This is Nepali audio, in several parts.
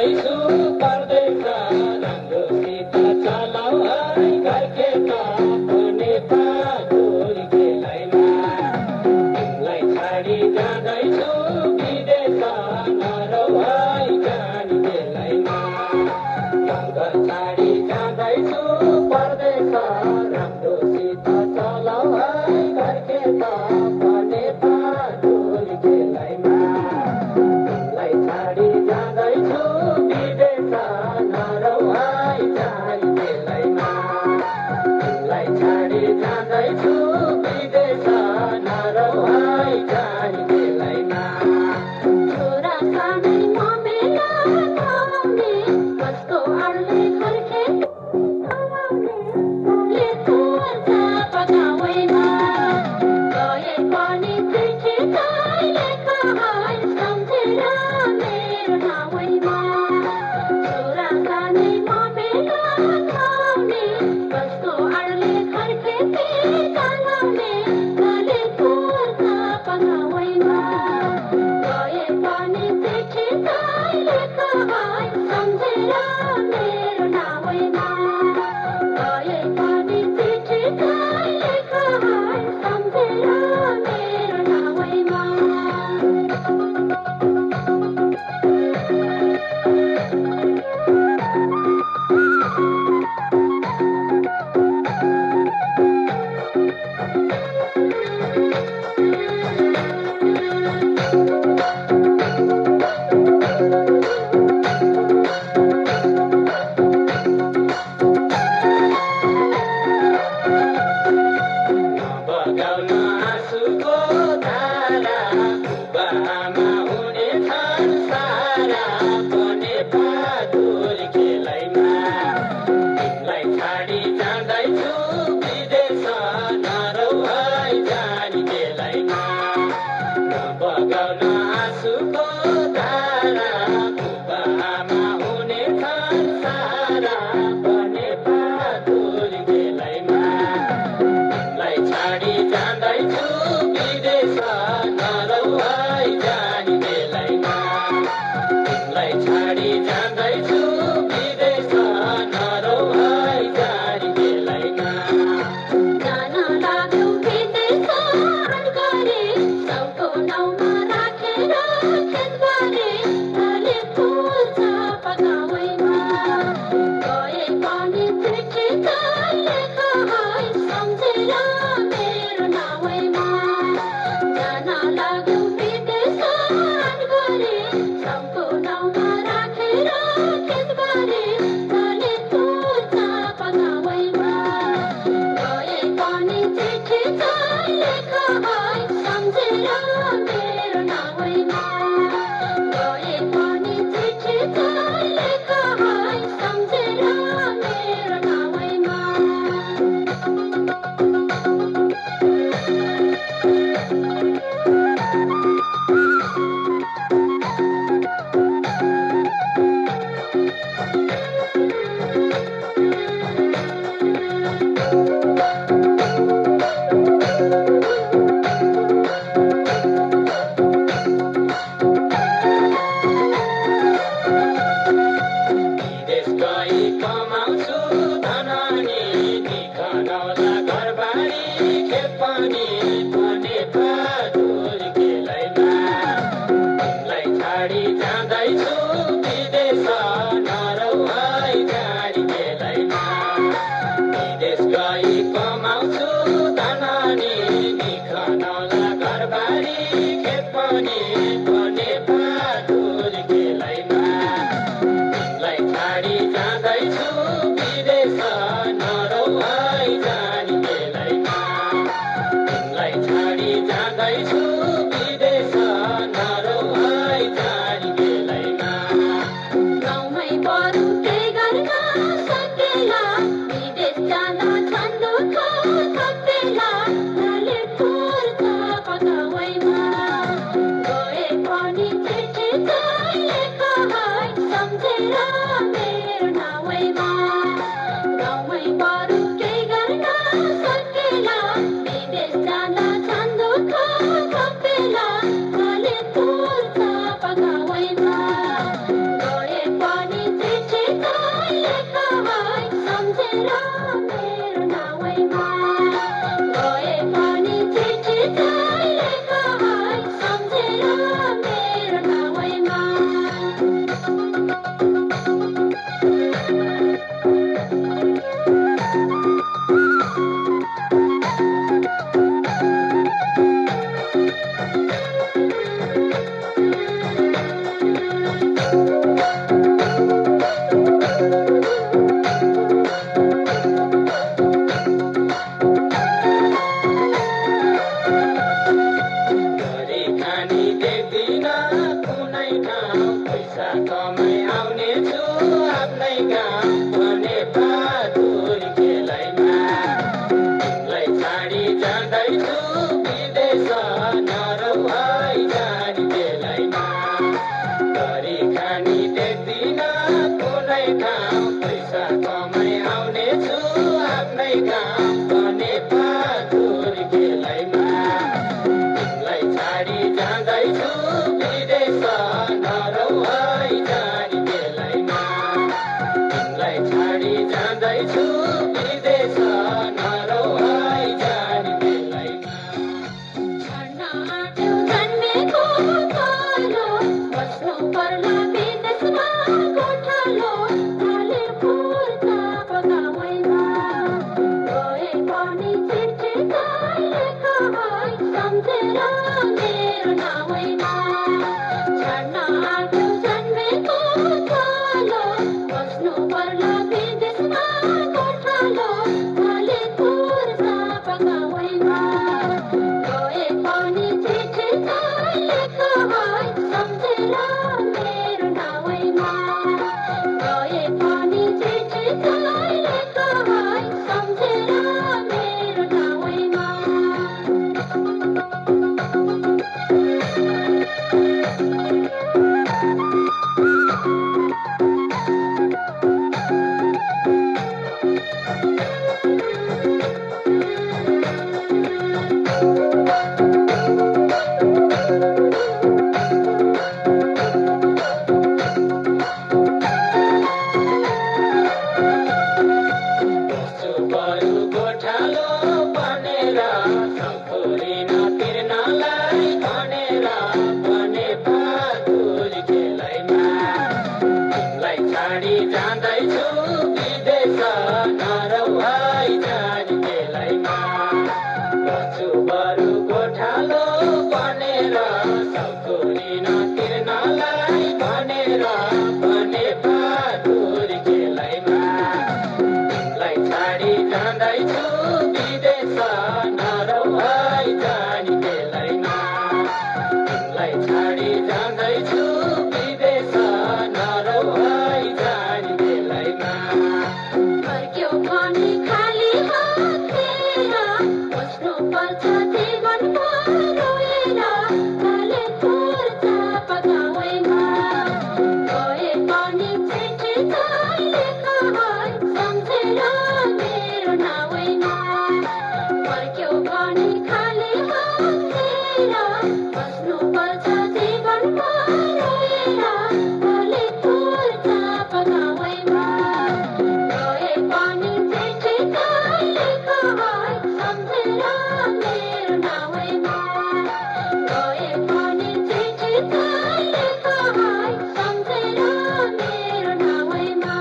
जाँदैछु परदेश राम्रोसित चलाऊ है घरकेटा भने पागुर खेलैमा तिमीलाई छाडी जाँदैछु विदेश नरौ है जानी बेलैमा घर छाडी जाँदैछु परदेश राम्रोसित चलाऊ है घरकेटा भने पागुर खेलैमा तिमीलाई छाडी जाँदैछु विदेश नरौ है जानी बेलैमा तिमीलाई छाडी जाँदैछु विदेश नरौ है जानी बेलैमा छोरा सानै ममेला नआउने कसको अडले घरके नआउने ले तोर्छ पकावैमा गए पनि चिठी लेख है सम्झेर मेरो नावैमा छोरा सानै ममेला नआउने कसको अडले घरके नआउने ले तोर्छ पकावैमा गए पनि चिठी लेख है सम्झेर मेरो नावैमा गए पनि चिठी लेख है सम्झेर मेरो नावैमा बगाउन आँसुको धारा बुबाआमा हुनेछन् सारा भने पागुर खेलैमा तिमीलाई छाडी जाँदैछु विदेश नरौ है जानी बेलैमा बगाउन आँसुको धारा बुबाआमा हुनेछन् सारा भने पागुर खेलैमा तिमीलाई छाडी जाँदैछु विदेश नरौ है जानी बेलैमा तिमीलाई छाडी जाँदैछु विदेश नरौ है जानी बेलैमा जान लाग्यो विदेश अनगरे सबको नाउँमा राखेर खेतबारी ढले फुल्छ पकावैमा गए पनि चिठी लेख है सम्झेर मेरो नावैमा जान लाग्यो विदेश अनगरे सबको नाउँमा राखेर खेतबारी ढले फुल्छ पकावैमा गए पनि चिठी लेख है सम्झेर मेरो नावैमा गए पनि चिठी लेख है सम्झेर मेरो नावैमा विदेश गई कमाउँछु धननी निखनाउला घरबारी खेत पनि भने पागुर खेलैमा तिमीलाई छाडी जाँदैछु विदेश नरौ है जानी बेलैमा विदेश गई कमाउँछु धननी निखनाउला घरबारी खेत पनि भने पागुर खेलैमा तिमीलाई छाडी जाँदैछु विदेश नरौ है जानी बेलैमा तिमीलाई छाडी जाँदैछु विदेश नरौ है जानी बेलैमा गाउँमै बरु केही गर्न सकेला विदेश जान छन् दुःख थपेला ढले फुल्छ पकावैमा गए पनि चिठी लेख है सम्झेर मेरो नावैमा गाउँमै बरु केही गर्न सकेला विदेश जान छन् दुःख थपेला ढले फुल्छ पकावैमा गए पनि मेरो नावैमा गए पनि चिठी चाहिँ लेख है सम्झेर मेरो नावैमा गरी खानी देख्दिन कुनै ठाउँ पैसा कमाइ आउनेछु आफ्नै गाउँ भने बहादुर खेलैमा तिमीलाई छाडी जाँदैछु विदेश नरौ है जानी बेलैमा गरी खानी देख्दिन कुनै ठाउँ पैसा कमाइ आउनेछु आफ्नै गाउँ भने बहादुर खेलैमा तिमीलाई छाडी जाँदैछु विदेश नरौ है जानी बेलैमा तिमीलाई छाडी जाँदैछु विदेश नरौ है जानी बेलैमा छड्न आँट्यो जन्मेको कालो बस्नु पर्ला विदेशमा गोठालो ढाले फुर्ता पकावैमा गए पनि चिठी चाहिँ लेख है सम्झेर मेरो नावैमा छड्न आँट्यो जन्मेको कालो बस्नु पर्ला विदेशमा गोठालो ढाले फुर्ता पकावैमा गए पनि चिठी चाहिँ लेख है सम्झेर मेरो नावैमा गए पनि चिठी चाहिँ लेख है सम्झेर मेरो नावैमा बस्छु बरु गोठालो बनेर सौखोरिन तिर्नलाई भनेर भने बहादुर खेलैमा तिमीलाई छाडी जाँदैछु विदेश नरौ है जानी बेलैमा बस्छु बरु गोठालो बनेर सौखोरिन तिर्नलाई भनेर भने बहादुर खेलैमा तिमीलाई छाडी जाँदैछु विदेश नरौ है जानी बेलैमा तिमीलाई छाडी जाँदैछु विदेश नरौ है जानी बेलैमा फर्क्यो भने खाली हातेर बस्नु पर्छ जीवनभर रोएर ढाले फुर्ता पकावैमा गए पनि चिठी चाहिँ लेख है सम्झेर मेरो नावैमा फर्क्यो भने खाली हातेर बस्नु पर्छ जीवनभर रोएर ढाले फुर्ता पकावैमा गए पनि चिठी चाहिँ लेख है सम्झेर मेरो नावैमा गए पनि चिठी चाहिँ लेख है सम्झेर मेरो नावैमा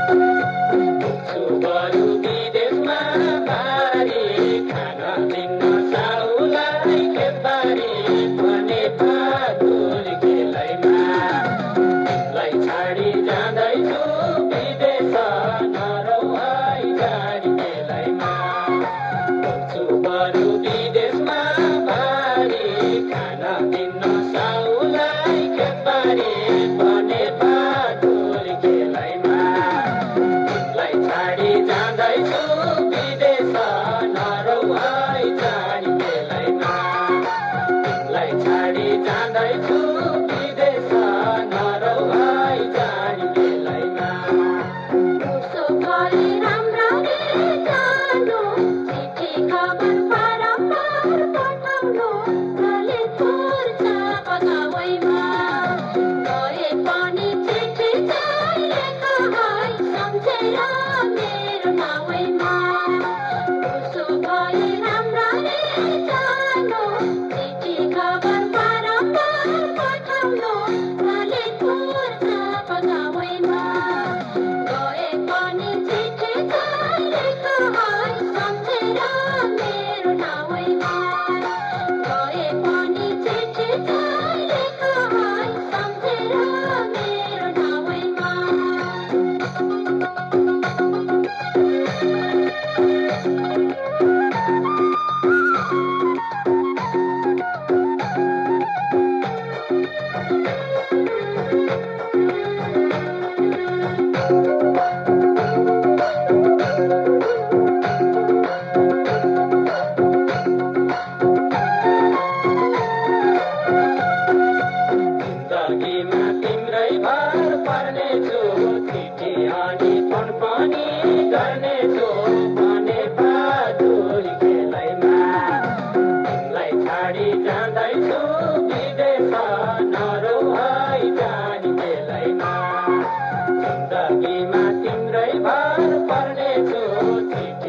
बस्छु बरु विदेशमा भारी खान दिन साउलाई खेतबारी भने बहादुर खेलैमा तिमीलाई छाडी जाँदैछु विदेश नरौ है जानी बेलैमा बस्छु बरु विदेशमा भारी खान दिन साउलाई खेतबारी भने बहादुर खेलैमा तिमीलाई छाडी जाँदैछु विदेश नरौ है जानी बेलैमा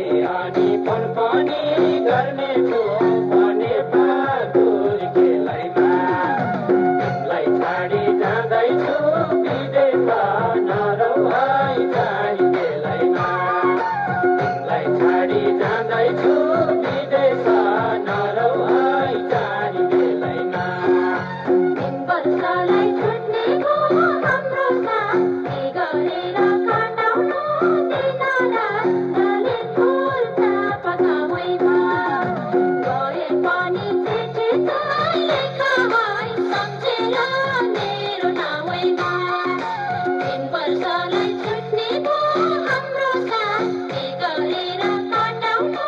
अनि फोन पनि गर्नेछु भने बहादुर खेलैमा तिमीलाई छाडी जाँदैछु विदेश नरौ है जानी बेलैमा तिमीलाई छाडी जाँदैछु विदेश नरौ है जानी बेलैमा वर्षलाई छुट्ने भो हाम्रो साथ के गरेर काटाउनु दिनरात डाले फुल चापा गाउँमा गए पनि चिठी चाहिँ लेखा है सम्झेर मेरो नाउँमा वर्षलाई छुट्ने भो हाम्रो साथ के गरेर काटाउनु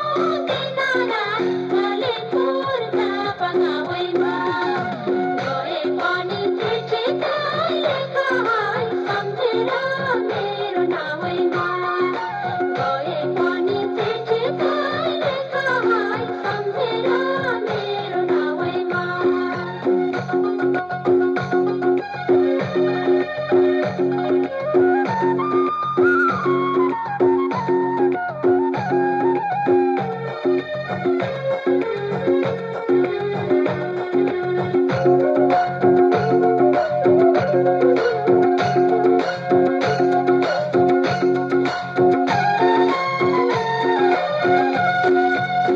दिनरात डाले फुल चापा गाउँमा गए पनि चिठी चाहिँ लेखा है सम्झेर मेरो नाउँमा गए पनि चिठी चाहिँ लेखा है सम्झेर मेरो नाउँमा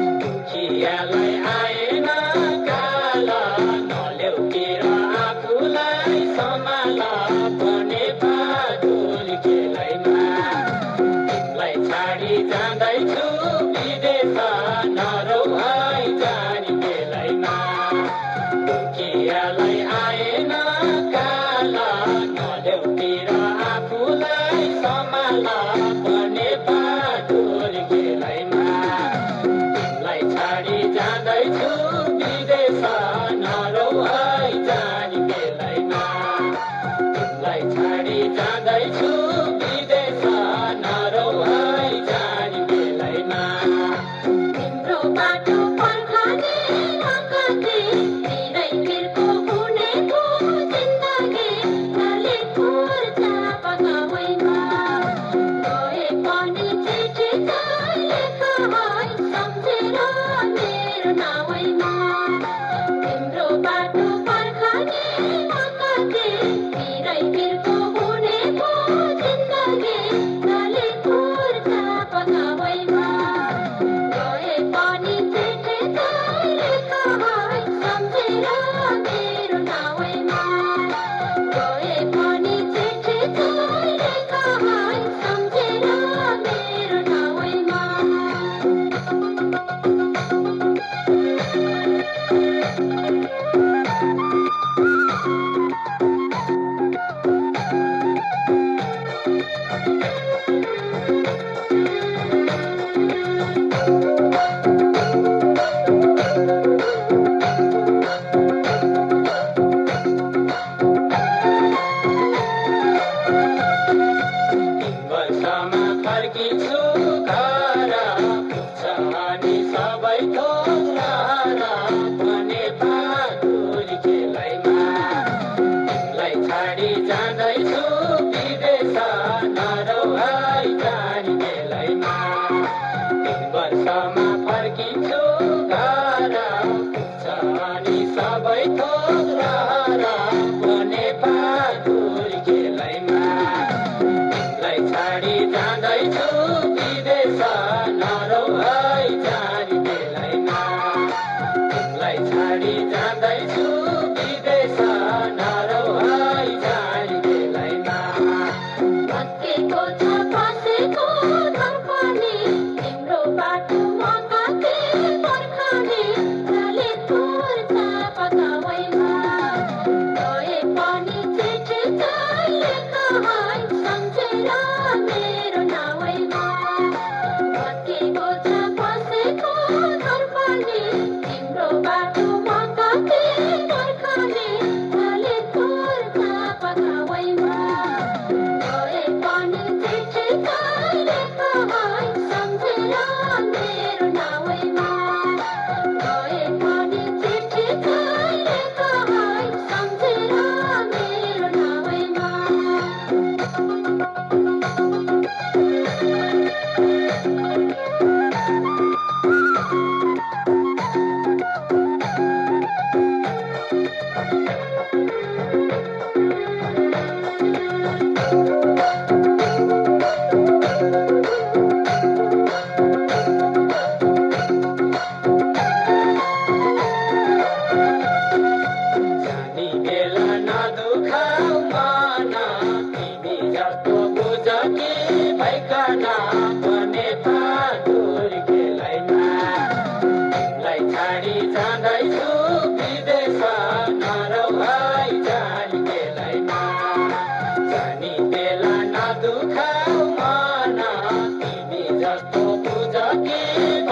दुखियालाई आएन काल नल्याउतिर आफूलाई सम्हाल भने बहादुर खेलैमा तिमीलाई छाडी जाँदैछु विदेश नरौ है जानी बेलैमा दुखियालाई आएन काल नल्याउतिर आफूलाई सम्हाल भने बहादुर खेलैमा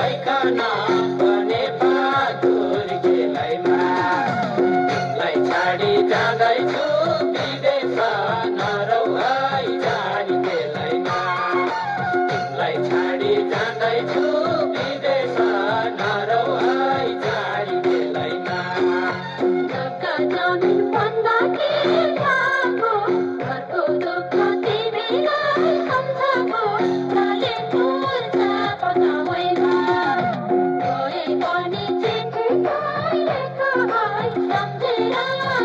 भइकन बने बहादुर खेलैमा तिमीलाई छाडी जाँदैछु विदेश नरौ है जानी खेलैमा तिमीलाई छाडी जाँदैछु विदेश नरौ है जानी खेलैमा जग्गा जमिन भन्दा के भएको घरको दुःख तिमीलाई सम्झको लाले फुल्छ पकाउैमा गए पनि चिठी लेख है सम्झेर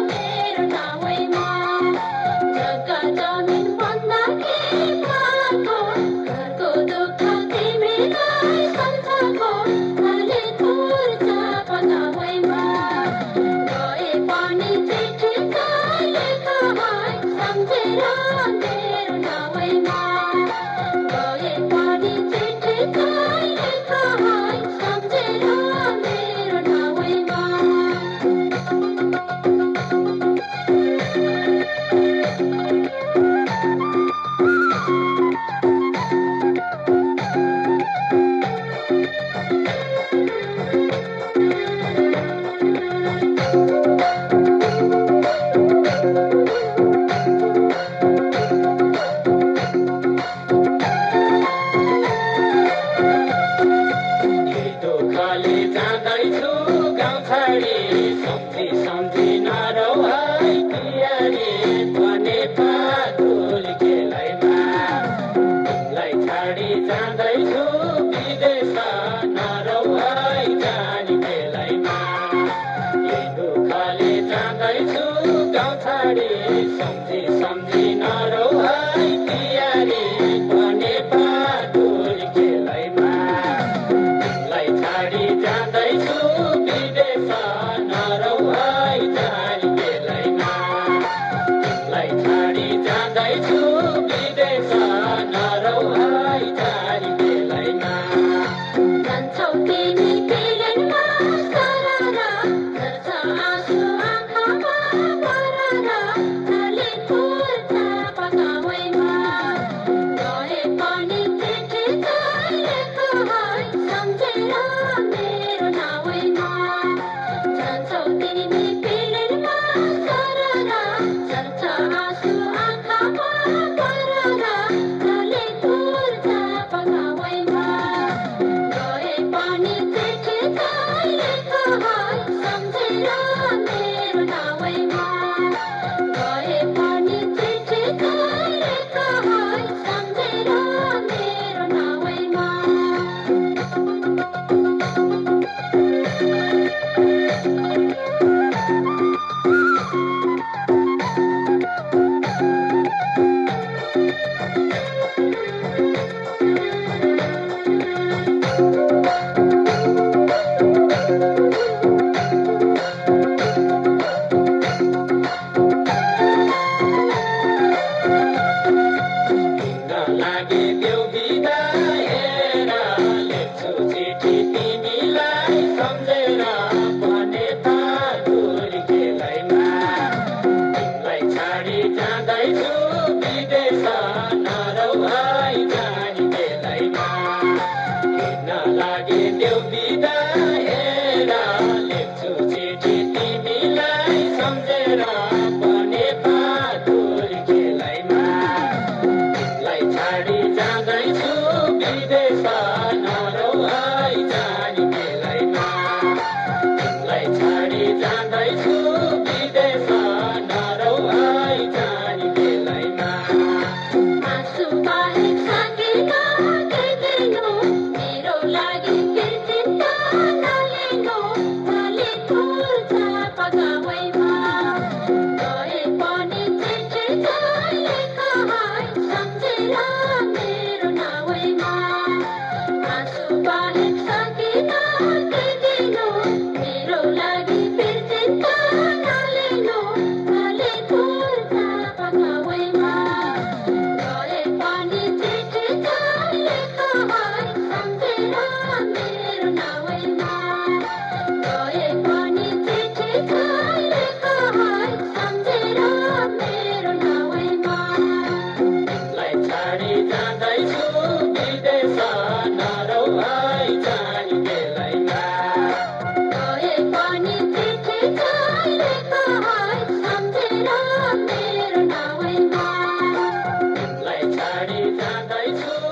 मेरो नाउँमा जग्गा जमिन भन्दा के भएको घरको दुःख तिमीलाई सम्झको लाले फुल्छ पकाउैमा गए पनि चिठी लेख है सम्झेर मेरो नाउँमा गए पनि चिठी लेख है सम्झेर मेरो नाउँमा यही दुःखले जाँदैछु गाउँ छाडी सम्झी सम्झी नरौ है पियारी बने बहादुर खेलैमा तिमीलाई छाडी जाँदैछु विदेश नरौ है जानी खेलैमा यही दुःखले जाँदैछु गाउँ छाडी सम्झी सम्झी नरौ है पियारी बने बहादुर खेलैमा तिमीलाई छाडी जाँदैछु विदेश नरौ है जानी खेलैमा तिमीलाई छाडी जाँदैछु विदेश नरौ है जानी खेलैमा जान्छौ तिमी पिलेनमा सररा झर्छ आँसु आँखामा पररा लाले फुल्छ पकाउैमा गए पनि चिठी लेख है सम्झेर मेरो नाउँमा जान्छौ तिमी पिलेनमा सररा झर्छ आँसु आँखामा पररा लाले फुल्छ पकाउैमा गए पनि चिठी लेख है सम्झेर मेरो नाउँमा गए पनि चिठी लेख है सम्झेर मेरो नाउँमा हिँड्न लागे देऊ बिदा हेर लेख्छु चिठी तिमीलाई सम्झेर बने बहादुर खेलैमा तिमीलाई छाडी जाँदैछु विदेश नरौ है जानी खेलैमा हिँड्न लागे देऊ बिदा हेर लेख्छु चिठी तिमीलाई सम्झेर बने बहादुर खेलैमा तिमीलाई छाडी जाँदैछु विदेश नरौ है जानी खेलैमा तिमीलाई छाडी जाँदैछु विदेश नरौ है जानी खेलैमा आँसु बाहेक सकिन के दिनु मेरो लागि चिन्ता नलिनु लाले फुल्छ पकाउैमा गए पनि चिठी लेख है सम्झेर मेरो नाउँमा आँसु बाहेक सकिन के दिनु मेरो लागि चिन्ता नलिनु लाले फुल्छ पकाउैमा गए पनि चिठी लेख है सम्झेर मेरो नाउँमा गए पनि चिठी लेख है सम्झेर मेरो नाउँमा तिमीलाई छाडी जाँदैछु विदेश नरौ है जानी गर्दैछु